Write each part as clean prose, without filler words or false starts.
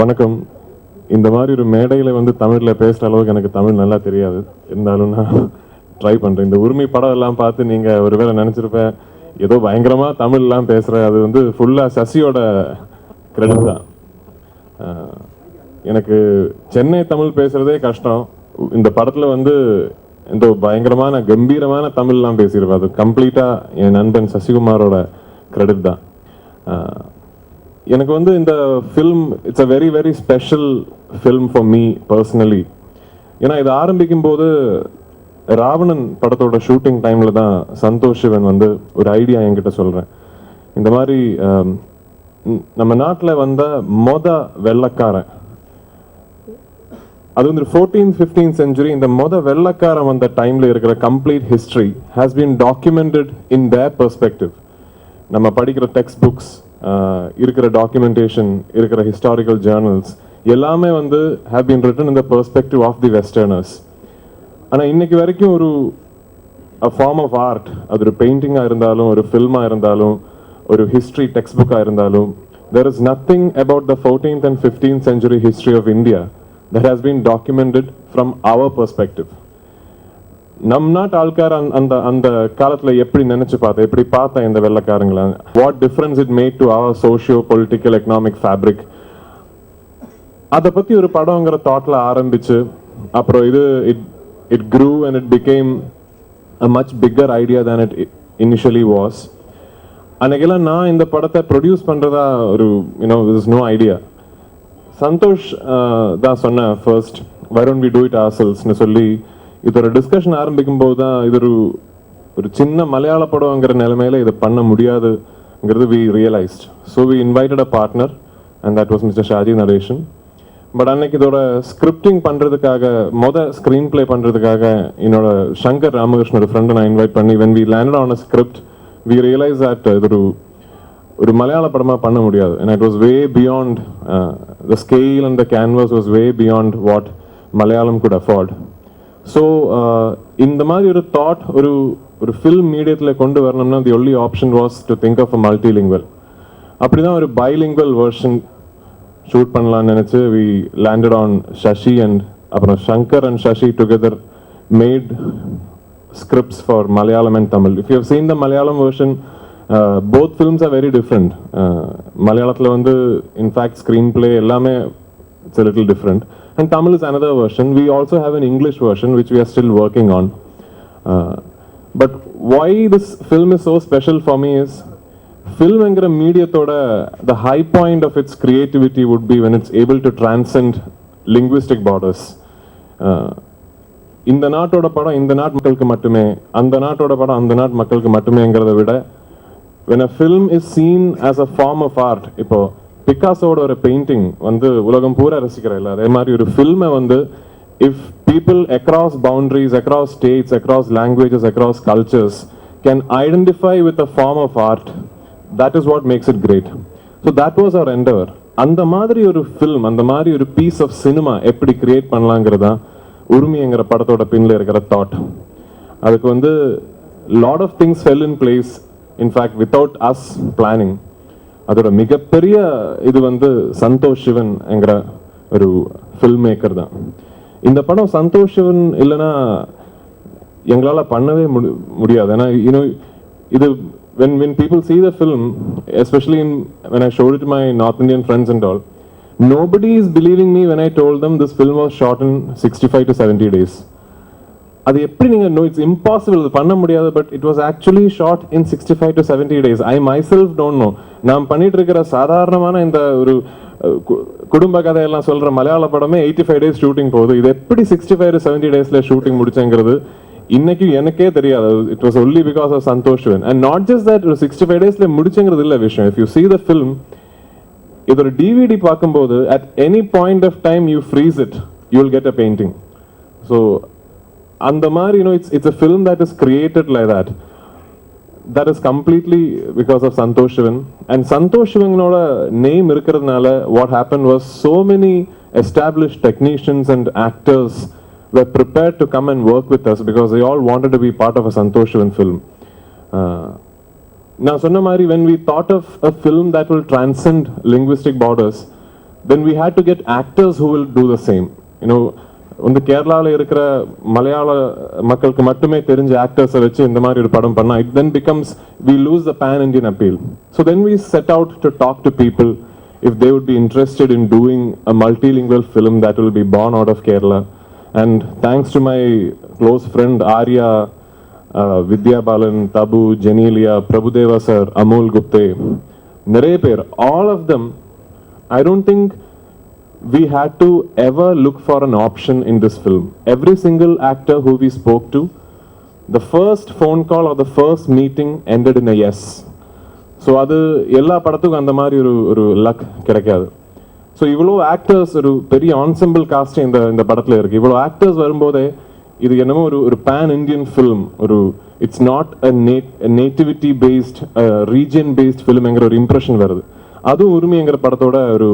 வணக்கம். இந்த மாதிரி ஒரு மேடையில் வந்து தமிழில் பேசுகிற அளவுக்கு எனக்கு தமிழ் நல்லா தெரியாது. இருந்தாலும் நான் ட்ரை பண்ணுறேன். இந்த உரிமை படம் எல்லாம் பார்த்து நீங்கள் ஒருவேளை நினச்சிருப்பேன் ஏதோ பயங்கரமாக தமிழ்லாம் பேசுகிறேன். அது வந்து ஃபுல்லாக சசியோட கிரெடிட் தான். எனக்கு சென்னை தமிழ் பேசுகிறதே கஷ்டம். இந்த படத்தில் வந்து இந்த பயங்கரமான கம்பீரமான தமிழ்லாம் பேசியிருப்பேன். அது கம்ப்ளீட்டாக என் நண்பன் சசிகுமாரோட கிரெடிட் தான். எனக்கு வந்து இந்த film it's a very very special film for me personally. ஏன்னா இது ஆரம்பிக்கும் போது ராவணன் படத்தோட ஷூட்டிங் டைமில் தான் சந்தோஷ் சிவன் வந்து ஒரு ஐடியா என்கிட்ட சொல்கிறேன். இந்த மாதிரி நம்ம நாட்டில் வந்த வெள்ளைக்காரன், அது வந்து 14th 15th century, இந்த வெள்ளைக்காரன் வந்த டைமில் இருக்கிற complete history has been documented in their perspective. நம்ம படிக்கிற டெக்ஸ்ட் புக்ஸ், இருக்கிற டாக்குமெண்டேஷன், இருக்கிற ஹிஸ்டாரிக்கல் ஜேர்னல்ஸ் எல்லாமே வந்து have been written in the perspective of the westerners. ஆனால் இன்னைக்கு வரைக்கும் ஒரு ஃபார்ம் ஆஃப் ஆர்ட், அது ஒரு பெயிண்டிங்காக இருந்தாலும், ஒரு ஃபில்மாக இருந்தாலும், ஒரு ஹிஸ்ட்ரி டெக்ஸ்ட் புக்காக இருந்தாலும், there is nothing about the 14th and 15th century history of India that has been documented from our perspective. நம் நாட்டு ஆள்கார அந்த அந்த காலத்தில் எப்படி நினைச்சு பார்த்தேன், எப்படி பார்த்தேன் இந்த வெள்ளைக்காரங்கள, what difference it made to our socio political economic fabric, அதை பற்றி ஒரு படங்கிற தாட்டில் ஆரம்பிச்சு அப்புறம் இது it grew and it became a much bigger idea than it initially was. அன்னைக்கெல்லாம் நான் இந்த படத்தை ப்ரொடியூஸ் பண்ணுறதா ஒரு there is no idea. Santhosh தான் சொன்னேன் first, why don't we do it ourselves-னு சொல்லி இது ஒரு டிஸ்கஷன் ஆரம்பிக்கும் போது தான் இது ஒரு சின்ன மலையாள படம்ங்கிற நிலைமையில இதை பண்ண முடியாதுங்கிறது we realized. So we invited a partner and that was Mr. Shaji Narration. But அன்னைக்கு இதோட ஸ்கிரிப்டிங் பண்ணுறதுக்காக ஸ்க்ரீன் பிளே பண்ணுறதுக்காக என்னோட சங்கர் ராமகிருஷ்ணன் ஒரு ஃப்ரெண்டை நான் இன்வைட் பண்ணி when we landed on a script we realized that இது ஒரு மலையாள படமாக பண்ண முடியாது. and it was way beyond the scale and the canvas was way beyond what Malayalam could afford. So இந்த மாதிரி ஒரு தாட் ஒரு ஃபில்ம் மீடியத்தில் கொண்டு வரணும்னா the only option was to think of a multilingual. அப்படி தான் ஒரு பைலிங்குவல் வெர்ஷன் ஷூட் பண்ணலான்னு நினச்சி we landed on Sasi and அப்புறம் Shankar and Sasi together made scripts for Malayalam and Tamil. If you have seen the Malayalam version, both films are very different. மலையாளத்தில் வந்து in fact screen play எல்லாமே it's a little different, and Tamil is another version. We also have an English version which we are still working on. But why this film is so special for me is film engra mediathoda the high point of its creativity would be when it's able to transcend linguistic borders. இந்த நாட்டோட படம் இந்த நாட்டு மக்களுக்கு மட்டுமே, அந்த நாட்டோட படம் அந்த நாட்டு மக்களுக்கு மட்டுமேங்கிறத விட when a film is seen as a form of art, இப்போ பிகாசோட ஒரு பெயிண்டிங் வந்து உலகம் பூரா ரசிக்கிறதில்ல, அதே மாதிரி ஒரு ஃபில்மை வந்து if people across boundaries, across states, across languages, across cultures can identify with a form of art, that is what makes it great. So that was our endeavour. அந்த மாதிரி ஒரு ஃபில்ம், அந்த மாதிரி ஒரு பீஸ் ஆஃப் சினிமா எப்படி create பண்ணலாங்கிறதா உரிமைங்கிற படத்தோட பின்னில் இருக்கிற தாட். அதுக்கு வந்து lot of things fell in place, in fact without us planning. அதோட மிகப்பெரிய இது வந்து சந்தோஷ் சிவன் என்கிற ஒரு ஃபில்ம் மேக்கர் தான். இந்த படம் சந்தோஷ் சிவன் இல்லைன்னா எங்களால் பண்ணவே முடியாது. ஏன்னா இது when people see the film, especially when I showed it to my North Indian friends and all, nobody is believing me when I told them this film was shot in 65 to 70 days. அது எப்படி நீங்கள் no, it's impossible, பண்ண முடியாது. But it was actually shot in 65 to 70 days. I my self don't know. நான் பண்ணிட்டு இருக்கிற சாதாரணமான இந்த ஒரு குடும்ப கதையெல்லாம் சொல்கிற மலையாள படமே 85 days ஷூட்டிங் போகுது. இது எப்படி 65 to 70 days ஷூட்டிங் முடிச்சேங்கிறது இன்னைக்கு எனக்கே தெரியாது. It was only because of Santosh Sivan. And not just that, 65 days முடிச்சேங்கிறது இல்லை விஷயம். If you see the film, இதோட டிவிடி பார்க்கும்போது at any point of time you freeze it, you will get a painting. So அந்த மாதிரி it's a film that is created like that is completely because of Santosh Shivan. And Santosh Shivanோட name இருக்கிறதுனால what happened was so many established technicians and actors were prepared to come and work with us because they all wanted to be part of a Santosh Shivan film. நான் சொன்ன மாதிரி when we thought of a film that will transcend linguistic borders, then we had to get actors who will do the same. You know, வந்து கேரளாவில் இருக்கிற மலையாள மக்களுக்கு மட்டுமே தெரிஞ்ச ஆக்டர்ஸை வச்சு இந்த மாதிரி ஒரு படம் பண்ணால் it then becomes we lose the pan-Indian appeal. So then we set out to talk to people if they would be interested in doing a multilingual film that will be born out of Kerala. And thanks to my close friend Arya, Vidya Balan, Tabu, Genelia, Prabhudeva sir, Amol Gupte, நிறைய பேர், all of them, I don't think we had to ever look for an option in this film. Every single actor who we spoke to, the first phone call or the first meeting ended in a yes. So அது எல்லா படத்துக்கும் அந்த மாதிரி ஒரு luck கிடைக்காது. So இவ்வளோ actors, ஒரு பெரிய ஆன்சம்பிள் காஸ்ட் இந்த படத்தில் இருக்குது. இவ்வளோ ஆக்டர்ஸ் வரும்போதே இது என்னமோ ஒரு பேன் இண்டியன் ஃபிலிம், ஒரு it's not a nativity based region based ஃபிலிம்ங்கிற ஒரு இம்ப்ரெஷன் வருது. அதுவும் உரிமைங்கிற படத்தோட ஒரு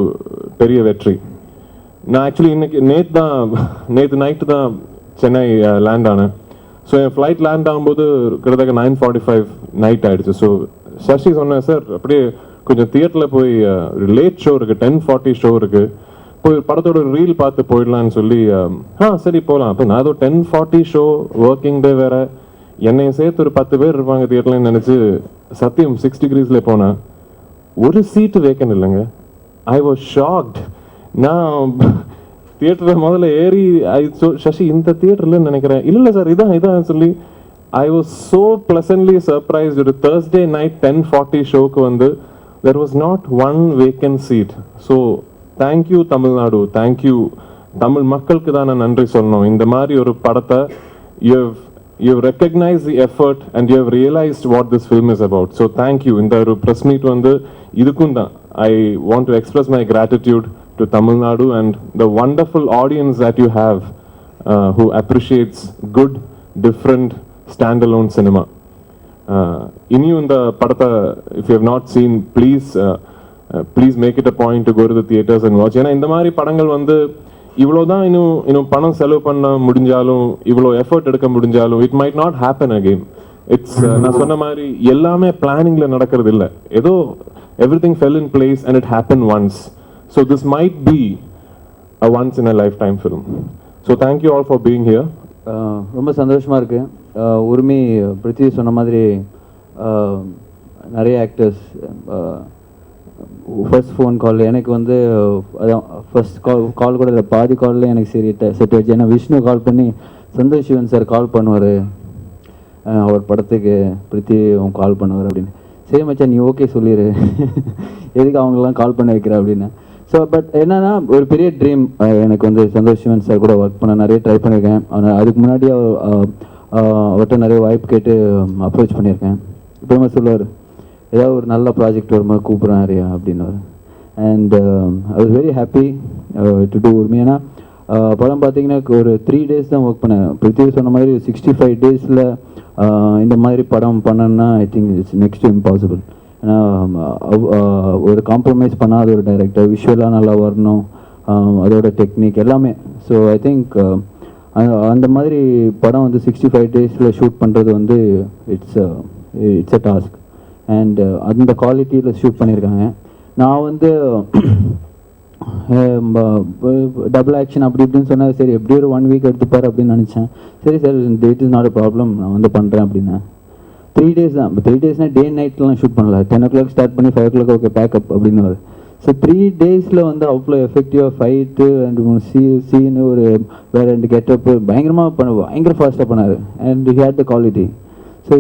பெரிய வெற்றி. நான் ஆக்சுவலி நேற்று நைட்டு தான் சென்னை லேண்ட் ஆனேன். ஸோ என் ஃப்ளைட் லேண்ட் ஆகும்போது கிட்டத்தட்ட 9:45 நைட் ஆகிடுச்சு. ஸோ சசி சொன்னேன், சார் அப்படியே கொஞ்சம் தியேட்டரில் போய் ஒரு லேட் ஷோ இருக்குது, 10:40 ஷோ இருக்குது, போய் படத்தோட ரீல் பார்த்து போயிடலான்னு சொல்லி, சரி போகலாம். அப்போ நான் ஏதோ 10:40 ஷோ, ஒர்க்கிங் டே வேறு, என்னையும் சேர்த்து ஒரு 10 பேர் இருப்பாங்க தியேட்டர்லன்னு நினச்சி சத்தியம் 6 degreesல போனேன். ஒரு சீட்டு வேக்கன் இல்லைங்க. I was shocked. நான் தியேட்டரில் முதல்ல ஏறி சசி இந்த தியேட்டர்லன்னு நினைக்கிறேன், இல்லை சார் இதான் சொல்லி I was so pleasantly surprised. ஒரு Thursday night 10:40 ஷோக்கு வந்து there was not one vacant seat. So thank you Tamil Nadu, thank you Tamil மக்களுக்கு தான் நான் நன்றி சொல்லணும். இந்த மாதிரி ஒரு படத்தை you've recognized the effort and you have realized what this film is about. So thank you. இந்த ஒரு press meet வந்து இதுக்கும் தான் I want to express my gratitude to Tamil Nadu and the wonderful audience that you have who appreciates good, different standalone cinema. இனியும் இந்த படத்தை if you have not seen, please make it a point to go to the theaters and watch. ஏன்னா இந்த மாதிரி படங்கள் வந்து இவ்வளோதான் இன்னும் பணம் செலவு பண்ண முடிஞ்சாலும், இவ்வளோ எஃபர்ட் எடுக்க முடிஞ்சாலும், it might not happen again. It's நான் சொன்ன மாதிரி எல்லாமே பிளானிங்ல நடக்கிறது இல்லை. ஏதோ everything fell in place and it happened once. So this might be a once in a lifetime film. So thank you all for being here. ரொம்ப சந்தோஷமாக இருக்குது. உரிமை பிருத்திவி சொன்ன மாதிரி நிறைய ஆக்டர்ஸ் ஃபர்ஸ்ட் ஃபோன் கால் எனக்கு வந்து அதான் ஃபர்ஸ்ட் கால் கூட இல்லை, பாதி காலில் எனக்கு சரி செட் ஆச்சு. ஏன்னா விஷ்ணு கால் பண்ணி சந்தோஷ் சிவன் சார் கால் பண்ணுவார் அவர் படத்துக்கு, பிருத்திவி அவங்க கால் பண்ணுவார் அப்படின்னு. சரி மச்சான் நீ ஓகே சொல்லிடு, எதுக்கு அவங்களாம் கால் பண்ண வைக்கிற அப்படின்னு. ஸோ பட் என்னன்னா ஒரு பெரிய ட்ரீம் எனக்கு வந்து சந்தோஷ் சிவன் சார் கூட ஒர்க் பண்ண நிறைய ட்ரை பண்ணியிருக்கேன். அதுக்கு முன்னாடி அவர்கிட்ட நிறைய வாய்ப்பு கேட்டு அப்ரோச் பண்ணியிருக்கேன். இப்போமா சொல்லுவார், ஏதாவது ஒரு நல்ல ப்ராஜெக்ட் வரும்போது கூப்பிட்றேன் ஆரியா அப்படின்னாரு. And I was very happy to do Urimai. ஏன்னா படம் பார்த்தீங்கன்னா ஒரு 3 days தான் ஒர்க் பண்ணேன். பிருத்திவி சொன்ன மாதிரி 65 daysல இந்த மாதிரி படம் பண்ணேன்னா ஐ திங்க் இட்ஸ் நெக்ஸ்ட் இம்பாசிபிள். ஏன்னா ஒரு காம்ப்ரமைஸ் பண்ணாத ஒரு டைரக்டர், விஷுவலாக நல்லா வரணும், அதோட டெக்னிக் எல்லாமே. ஸோ ஐ திங்க் அந்த மாதிரி படம் வந்து 65 daysல ஷூட் பண்ணுறது வந்து இட்ஸ் அ டாஸ்க். அண்ட் அந்த குவாலிட்டியில் ஷூட் பண்ணியிருக்காங்க. நான் வந்து டபுள் ஆக்ஷன் அப்படி இப்படின்னு சொன்னால் சரி எப்படி ஒரு 1 week எடுத்துப்பார் அப்படின்னு நினச்சேன். சரி sir it is not a problem, நான் வந்து பண்ணுறேன் அப்படின்னா 3 days தான். 3 daysனால் டே நைட்லாம் ஷூட் பண்ணல. 10 o'clock ஸ்டார்ட் பண்ணி 5 o'clock ஓகே பேக்கப் அப்படின்னு வரும். ஸோ 3 daysல வந்து அவ்வளோ எஃபெக்டிவாக ஃபைட்டு 2 சீனு ஒரு வேறு 2 கெட்டப்பு பயங்கர ஃபாஸ்ட்டாக பண்ணார். And he had the quality. So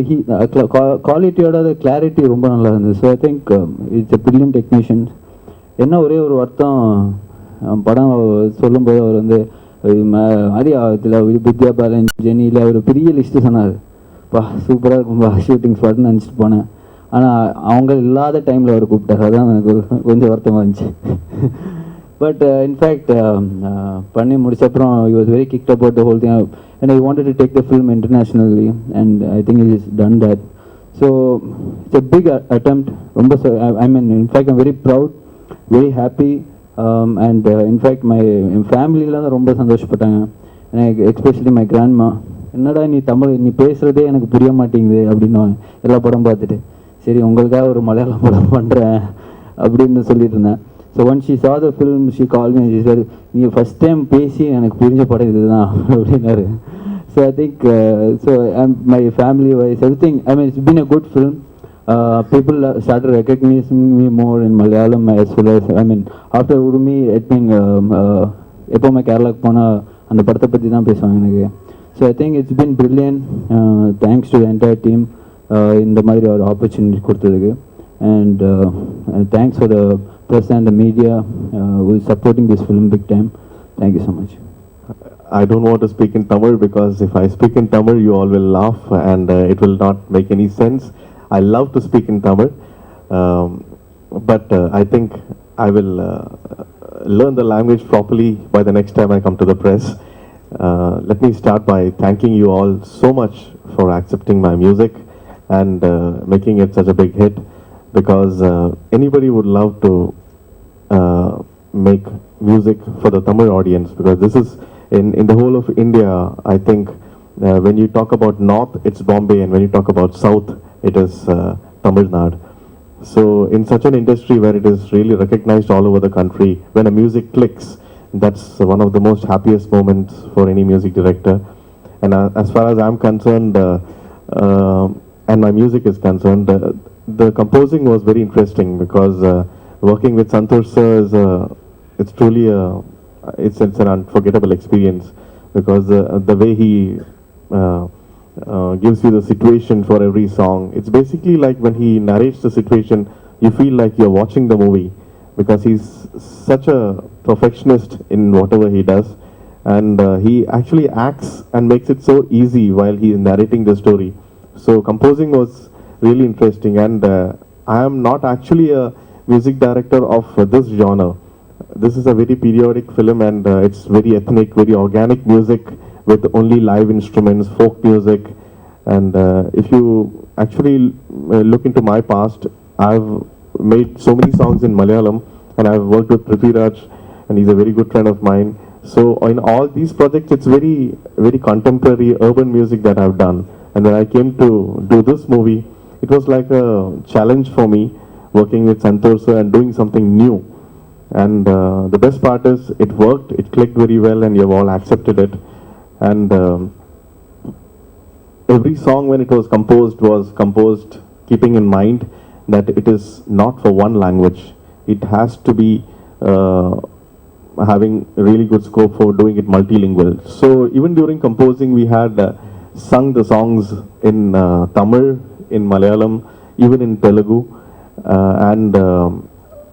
குவாலிட்டியோட கிளாரிட்டி ரொம்ப நல்லா இருந்தது. So I think it's a brilliant technician. என்ன ஒரே ஒரு வருத்தம், படம் சொல்லும்போது அவர் வந்து ஆரியா இதில் வித்யா பாலன் ஜெனியில் ஒரு பெரிய லிஸ்ட்டு சொன்னார். சூப்பராக இருக்கும்பா ஷூட்டிங் ஸ்பாட்னு நினச்சிட்டு போனேன். ஆனால் அவங்க இல்லாத டைமில் அவர் கூப்பிட்டார். அதுதான் எனக்கு கொஞ்சம் வருத்தமாக இருந்துச்சு. பட் இன்ஃபேக்ட் பண்ணி முடிச்சப்புறம் he was very kicked about the whole thing and I wanted to take the film internationally and I think he has done that. So it's a big attempt. I mean in fact I'm very proud, very happy and in fact my family la ரொம்ப சந்தோஷப்பட்டாங்க. Especially my grandma, என்னடா நீ தமிழ் நீ பேசுகிறதே எனக்கு புரிய மாட்டேங்குது அப்படின்னு எல்லா படம் பார்த்துட்டு, சரி உங்களுக்காக ஒரு மலையாளம் படம் பண்ணுறேன் அப்படின்னு சொல்லிட்டு இருந்தேன். So when she saw the film, she called me and she said, "நீ first time பேசி எனக்கு புரிஞ்ச படம் இதுதான்" அப்படின்னாரு. So I think my family wise everything, I mean, it's been a good film. People started recognizing me more in Malayalam as well as, I mean, after Urumi, I think எப்போவுமே கேரளாக்கு போனால் அந்த படத்தை பற்றி தான் பேசுவாங்க எனக்கு. So I think it's been brilliant. Thanks to the entire team இந்த மாதிரி ஒரு ஆப்பர்ச்சுனிட்டி கொடுத்ததுக்கு. And thanks for the press and the media who is supporting this film big time. Thank you so much. I don't want to speak in Tamil because if I speak in Tamil, you all will laugh and it will not make any sense. I love to speak in Tamil, but I think I will learn the language properly by the next time I come to the press. Let me start by thanking you all so much for accepting my music and making it such a big hit, because anybody would love to make music for the Tamil audience, because this is in the whole of India. I think when you talk about North, it's Bombay, and when you talk about South, it is Tamil Nadu. So in such an industry where it is really recognized all over the country, when a music clicks, that's one of the most happiest moments for any music director. And as far as I'm concerned, and my music is concerned, the composing was very interesting, because working with Santosh sir is it's truly it's an unforgettable experience, because the way he gives you the situation for every song, it's basically like when he narrates the situation, you feel like you're watching the movie, because he's such a perfectionist in whatever he does, and he actually acts and makes it so easy while he is narrating the story. So composing was really interesting, and I am not actually a music director of this genre. This is a very periodic film, and it's very ethnic, very organic music with only live instruments, folk music. And if you actually look into my past, I've made so many songs in Malayalam, and I've worked with Prethiv Raj, and he's a very good friend of mine. So in all these projects, it's very, very contemporary urban music that I've done. And when I came to do this movie, it was like a challenge for me, working with Santosh sir and doing something new. And the best part is it worked, it clicked very well, and you've all accepted it. And every song when it was composed keeping in mind that it is not for one language. It has to be having really good scope for doing it multilingual. So even during composing, we had sung the songs in Tamil, in Malayalam, even in Telugu, and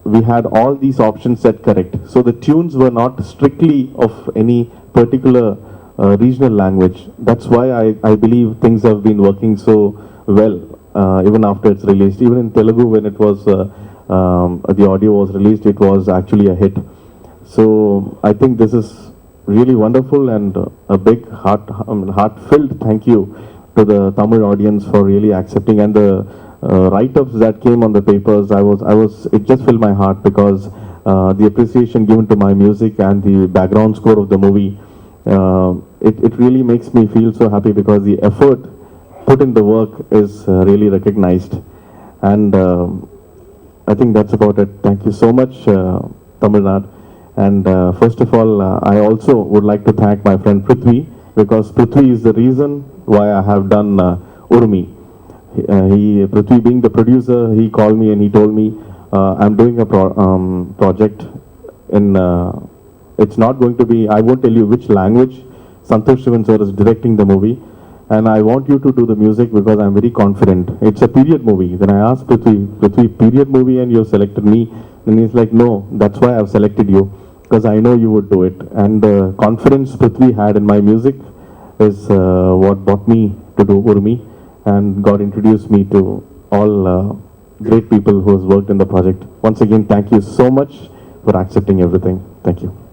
we had all these options set correct. So the tunes were not strictly of any particular regional language. That's why I believe things have been working so well even after it's released. Even in Telugu, when it was the audio was released, it was actually a hit. So I think this is really wonderful, and a big heartfelt thank you to the Tamil audience for really accepting, and the write-ups that came on the papers. It just filled my heart, because the appreciation given to my music and the background score of the movie, it really makes me feel so happy, because the effort put in the work is really recognized. And I think that's about it. Thank you so much, Tamil Nadu. And first of all, I also would like to thank my friend Prithvi, because Prithvi is the reason why I have done Urumi. Prithvi being the producer, he called me and he told me, I'm doing a project in, it's not going to be, I won't tell you which language. Santosh Sivan sir is directing the movie, and I want you to do the music because I'm very confident. It's a period movie. Then I asked Prithvi, period movie and you selected me? And he's like, no, that's why I've selected you, because I know you would do it. And the confidence Prithvi had in my music is what brought me to do Urumi, and God introduced me to all great people who has worked in the project. Once again, thank you so much for accepting everything. Thank you.